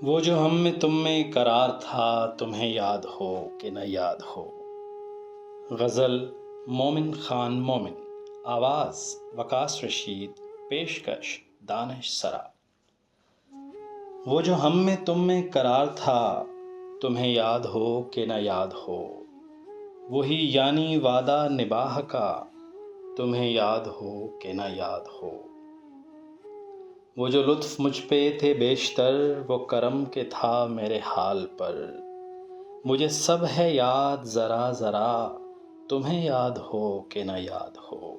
وہ جو ہم میں تم میں قرار تھا، تمہیں یاد ہو کہ نہ یاد ہو۔ غزل مومن خان مومن، آواز وقاص رشید، پیشکش دانش سرا۔ وہ جو ہم میں تم میں قرار تھا، تمہیں یاد ہو کہ نہ یاد ہو۔ وہی یعنی وعدہ نباہ کا، تمہیں یاد ہو کہ نہ یاد ہو۔ وہ جو لطف مجھ پہ تھے بیشتر، وہ کرم کے تھا میرے حال پر۔ مجھے سب ہے یاد ذرا ذرا، تمہیں یاد ہو کہ نہ یاد ہو۔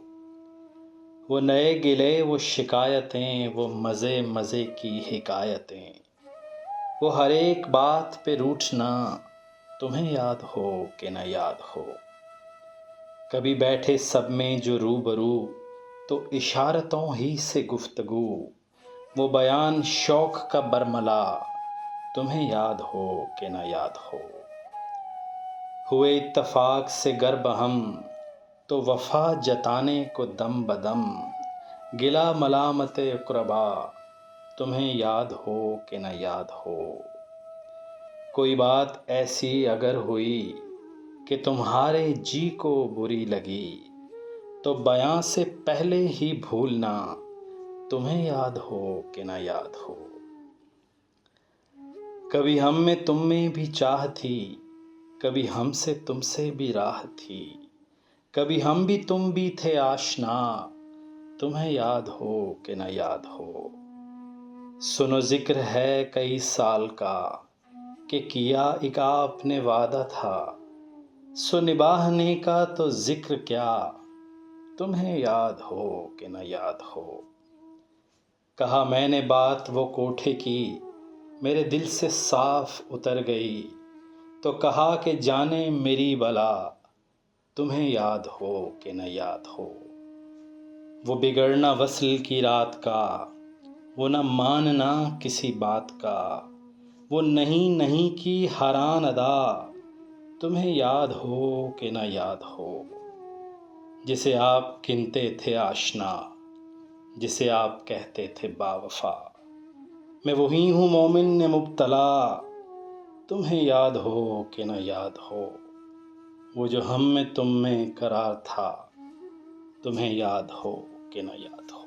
وہ نئے گلے وہ شکایتیں، وہ مزے مزے کی حکایتیں، وہ ہر ایک بات پہ روٹھنا، تمہیں یاد ہو کہ نہ یاد ہو۔ کبھی بیٹھے سب میں جو روبرو، تو اشارتوں ہی سے گفتگو، وہ بیان شوق کا برملا، تمہیں یاد ہو کہ نہ یاد ہو۔ ہوئے اتفاق سے گر بہم، تو وفا جتانے کو دم بدم، گلا ملامت اقربا، تمہیں یاد ہو کہ نہ یاد ہو۔ کوئی بات ایسی اگر ہوئی کہ تمہارے جی کو بری لگی، تو بیاں سے پہلے ہی بھولنا، تمہیں یاد ہو کہ نہ یاد ہو۔ کبھی ہم میں تم میں بھی چاہ تھی، کبھی ہم سے تم سے بھی راہ تھی، کبھی ہم بھی تم بھی تھے آشنا، تمہیں یاد ہو کہ نہ یاد ہو۔ سنو ذکر ہے کئی سال کا، کہ کیا ایک آپ نے وعدہ تھا، سو نبھانے کا تو ذکر کیا، تمہیں یاد ہو کہ نہ یاد ہو۔ کہا میں نے بات وہ کوٹھے کی، میرے دل سے صاف اتر گئی، تو کہا کہ جانے میری بلا، تمہیں یاد ہو کہ نہ یاد ہو۔ وہ بگڑنا وصل کی رات کا، وہ نہ ماننا کسی بات کا، وہ نہیں نہیں کی حیران ادا، تمہیں یاد ہو کہ نہ یاد ہو۔ جسے آپ گنتے تھے آشنا، جسے آپ کہتے تھے با وفا، میں وہی ہوں مومن نے مبتلا، تمہیں یاد ہو کہ نہ یاد ہو۔ وہ جو ہم میں تم میں قرار تھا، تمہیں یاد ہو کہ نہ یاد ہو۔